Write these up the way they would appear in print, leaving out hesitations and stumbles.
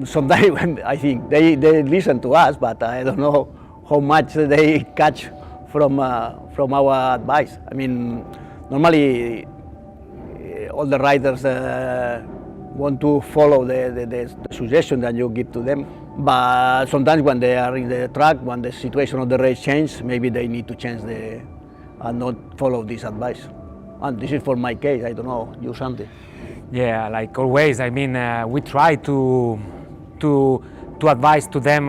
Sometimes I think they listen to us, but I don't know how much they catch from our advice. I mean, normally all the riders want to follow the suggestion that you give to them, but sometimes when they are in the track, when the situation of the race changes, maybe they need to change and not follow this advice. And this is for my case. I don't know, you, Santi. Yeah, like always. I mean, we try to advise to them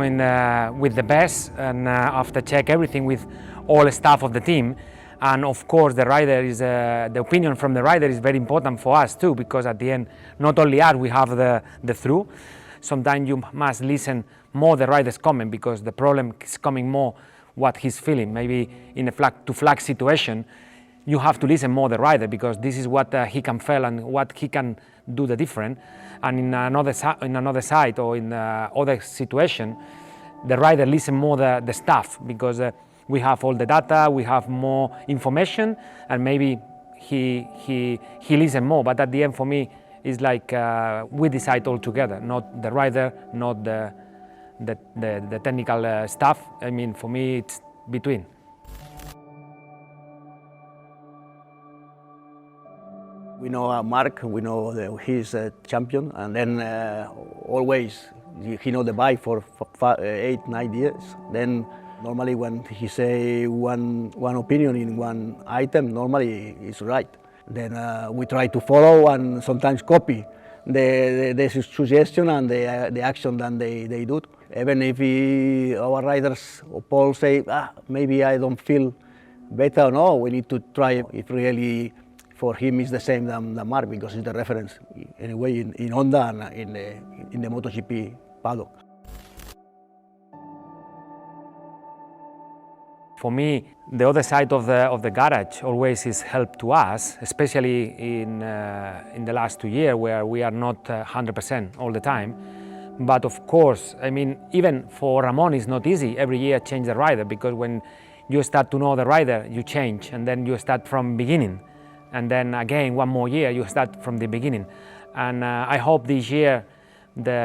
with the best, and after check everything with all the staff of the team. And of course, the rider is the opinion from the rider is very important for us too, because at the end, not only us, we have the through. Sometimes you must listen more the rider's comment, because the problem is coming more what he's feeling. Maybe in a flag situation, you have to listen more the rider, because this is what he can feel and what he can do the different. And in another side or in other situation, the rider listen more the staff, because we have all the data, we have more information, and maybe he listen more. But at the end, for me, it's like we decide all together, not the rider, not the technical staff. I mean, for me, it's between. We know Mark, we know he's a champion, and then always he know the bike for 8, 9 years. Then normally when he say one opinion in one item, normally it's right. Then we try to follow and sometimes copy the suggestion and the action that they do. Even if our riders or Paul say, maybe I don't feel better, no, we need to try if really for him is the same than Mark, because it's the reference anyway in Honda and in the MotoGP paddock. For me, the other side of the garage always is help to us, especially in the last 2 years, where we are not 100% all the time. But of course, I mean, even for Ramón, it's not easy every year change the rider, because when you start to know the rider, you change, and then you start from beginning. And then again, one more year, you start from the beginning. And I hope this year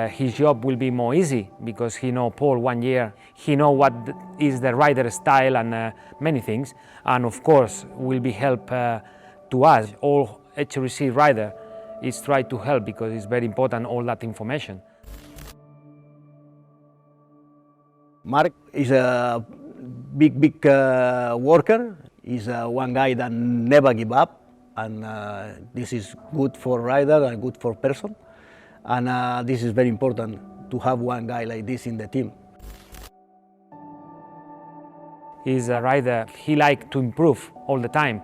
his job will be more easy, because he know Paul 1 year. He know what is the rider style and many things. And of course, will be help to us. All HRC rider is try to help, because it's very important, all that information. Mark is a big worker. He's one guy that never give up. And this is good for rider and good for person. And this is very important to have one guy like this in the team. He's a rider, he likes to improve all the time.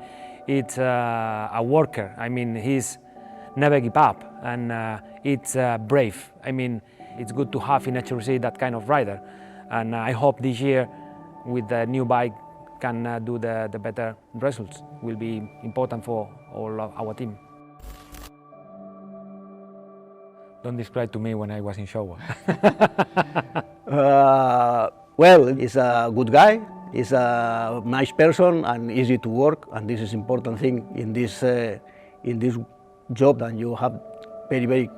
It's a worker, I mean, he's never give up, and it's brave. I mean, it's good to have in HRC that kind of rider. And I hope this year with the new bike can do the better results. Will be important for all of our team. Don't describe to me when I was in show. Well, he's a good guy. He's a nice person and easy to work. And this is important thing in this job, that you have very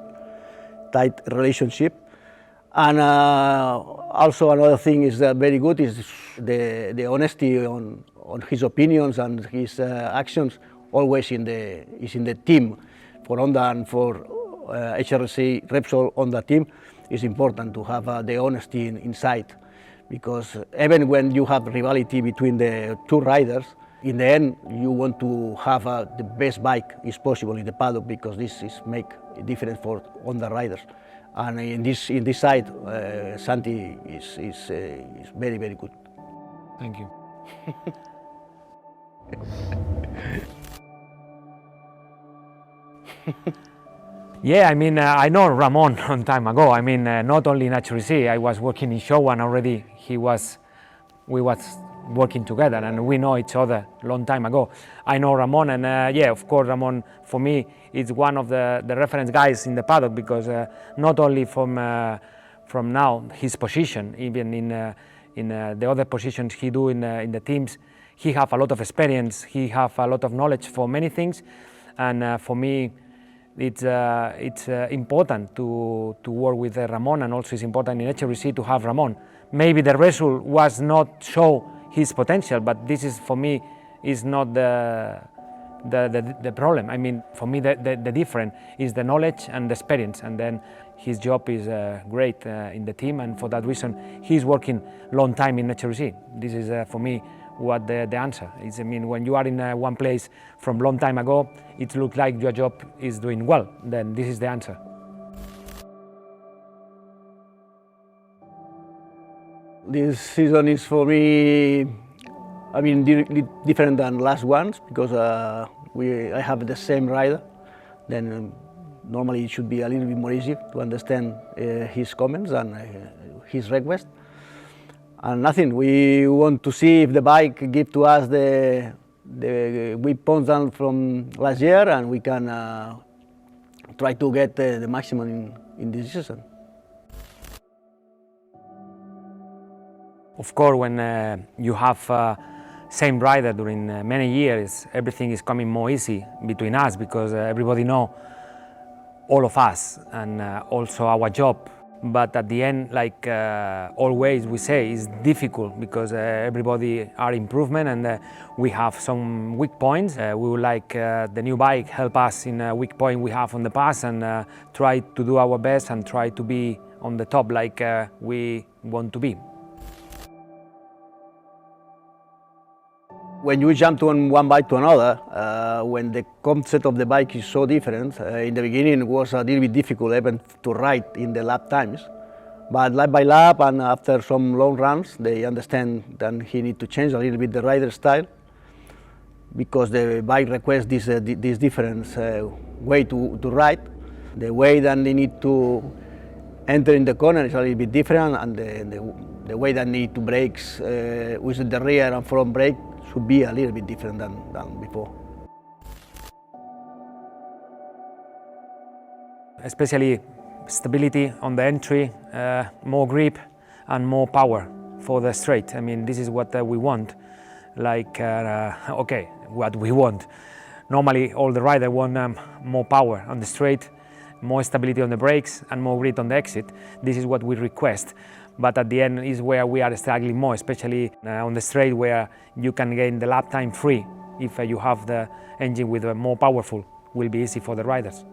tight relationship. And also another thing is very good is the honesty on his opinions and his actions. Always is in the team for Honda and for HRC Repsol on the team. It's important to have the honesty inside, because even when you have rivalry between the two riders, in the end you want to have the best bike is possible in the paddock, because this is make a difference for Honda riders. And in this side, Santi is very good. Thank you. Yeah, I mean, I know Ramón a long time ago. I mean, not only in HRC, I was working in show, and already we was working together, and we know each other a long time ago. I know Ramón, and yeah, of course, Ramón for me is one of the reference guys in the paddock, because not only from now his position, even in the other positions he do in the teams, he have a lot of experience. He have a lot of knowledge for many things, and for me, It's important to work with Ramón, and also it's important in HRC to have Ramón. Maybe the result was not show his potential, but this is for me is not the problem. I mean, for me the difference is the knowledge and the experience, and then his job is great in the team, and for that reason he's working long time in HRC. This is for me what the answer is. I mean, when you are in one place from long time ago, it looks like your job is doing well, then this is the answer. This season is for me, I mean, different than last ones, because I have the same rider. Then normally it should be a little bit more easy to understand his comments and his request. And nothing, we want to see if the bike gives to us the weak points down from last year, and we can try to get the maximum in this season. Of course, when you have same rider during many years, everything is coming more easy between us, because everybody know all of us and also our job. But at the end, like always we say, it's difficult because everybody are improvement, and we have some weak points. We would like the new bike help us in a weak point we have on the past, and try to do our best and try to be on the top like we want to be. When you jump from one bike to another, when the concept of the bike is so different, in the beginning it was a little bit difficult even to ride in the lap times. But lap by lap, and after some long runs, they understand that he needs to change a little bit the rider style, because the bike requests this different way to ride. The way that they need to enter in the corner is a little bit different, and the way that they need to brakes with the rear and front brake should be a little bit different than before. Especially stability on the entry, more grip and more power for the straight. I mean, this is what we want. Like, okay, what we want. Normally all the riders want more power on the straight, more stability on the brakes and more grip on the exit. This is what we request. But at the end is where we are struggling more, especially on the straight, where you can gain the lap time free. If you have the engine with a more powerful, will be easy for the riders.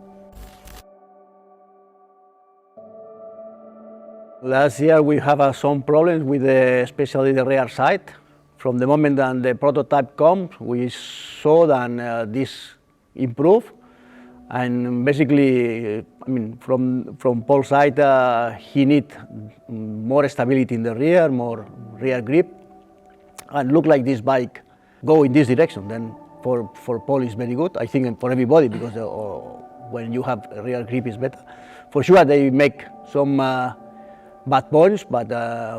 Last year we have some problems with especially the rear side. From the moment that the prototype comes, we saw that this improved. And basically, I mean, from Paul's side, he needs more stability in the rear, more rear grip, and look like this bike go in this direction. Then for Paul is very good. I think, and for everybody, because when you have rear grip is better. For sure, they make some bad points, but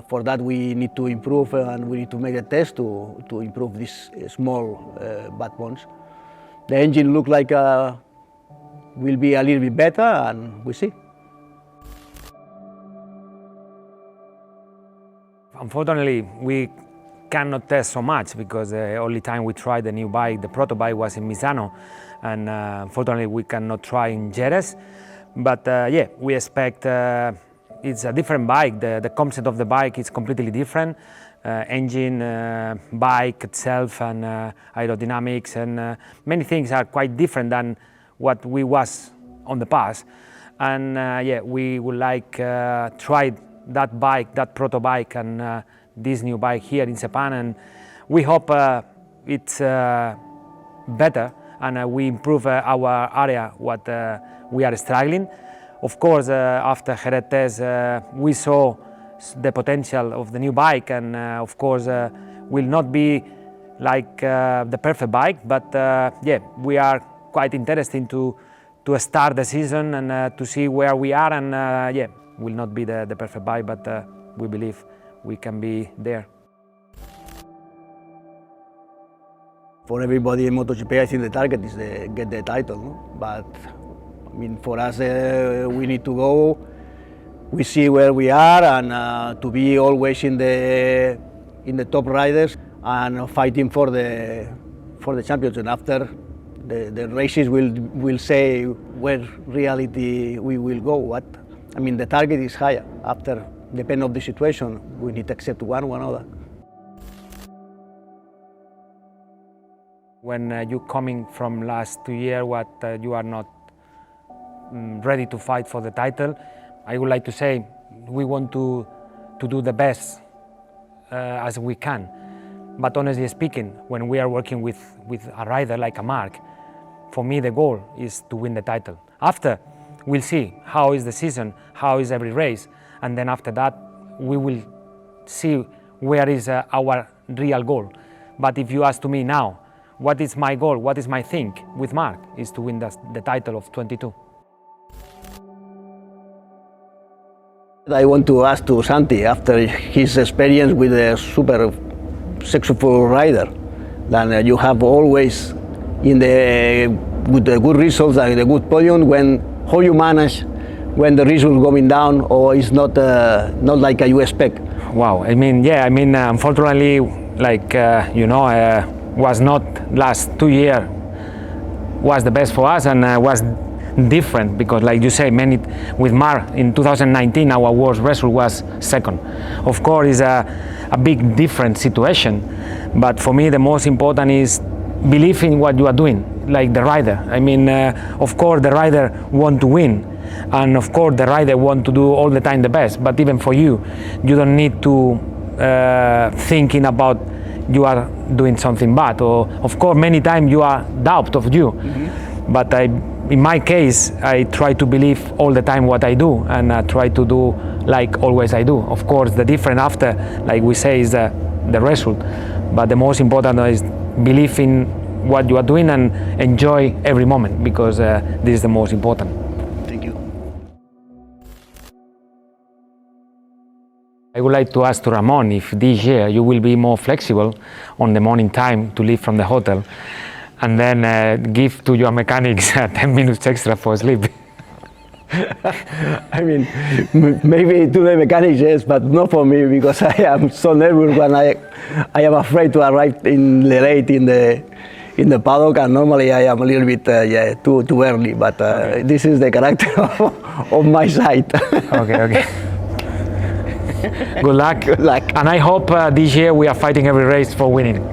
for that we need to improve, and we need to make a test to improve these small bad points. The engine look like will be a little bit better, and we see. Unfortunately, we cannot test so much, because the only time we tried the new bike, the proto bike, was in Misano, and unfortunately we cannot try in Jerez. But yeah, we expect it's a different bike. The concept of the bike is completely different. Engine, bike itself, and aerodynamics, and many things are quite different than what we was on the past. And yeah, we would like try that bike, that proto bike, and this new bike here in Japan, and we hope it's better, and we improve our area what we are struggling. Of course, after Jerez test, we saw the potential of the new bike, and of course will not be like the perfect bike, but yeah, we are quite interesting to start the season and to see where we are, and yeah, will not be the perfect bike, but we believe we can be there. For everybody in MotoGP, I think the target is to get the title, no? But I mean, for us, we need to go. We see where we are, and to be always in the top riders and fighting for the championship. After The races will say where reality we will go. What I mean, the target is higher. After, depending on the situation, we need to accept one or another. When you coming from last 2 years, what you are not ready to fight for the title, I would like to say we want to do the best as we can. But honestly speaking, when we are working with a rider like a Mark, for me the goal is to win the title. After, we'll see how is the season, how is every race, and then after that we will see where is our real goal. But if you ask to me now, what is my goal, what is my thing with Mark, is to win the title of 22. I want to ask to Santi, after his experience with a super successful rider, that you have always with the good results and the good podium, how you manage when the results going down or it's not like you expect? Wow, unfortunately, was not last 2 years was the best for us, and was different because, like you say, with Mark in 2019 our worst result was second. Of course, it's a big different situation, but for me the most important is believe in what you are doing, like the rider. Of course the rider want to win, and of course the rider want to do all the time the best, but even for you don't need to thinking about you are doing something bad, or of course many times you are doubt of you. But in my case, I try to believe all the time what I do, and I try to do like always I do. Of course the difference after, like we say, is the result, but the most important is believe in what you are doing and enjoy every moment, because this is the most important. Thank you. I would like to ask to Ramón if this year you will be more flexible on the morning time to leave from the hotel, and then give to your mechanics 10 minutes extra for sleep. Maybe to the mechanics, yes, but not for me, because I am so nervous when I am afraid to arrive late in the paddock, and normally I am a little bit too early, but okay. This is the character of my side. Okay. Good luck. Good luck. And I hope this year we are fighting every race for winning.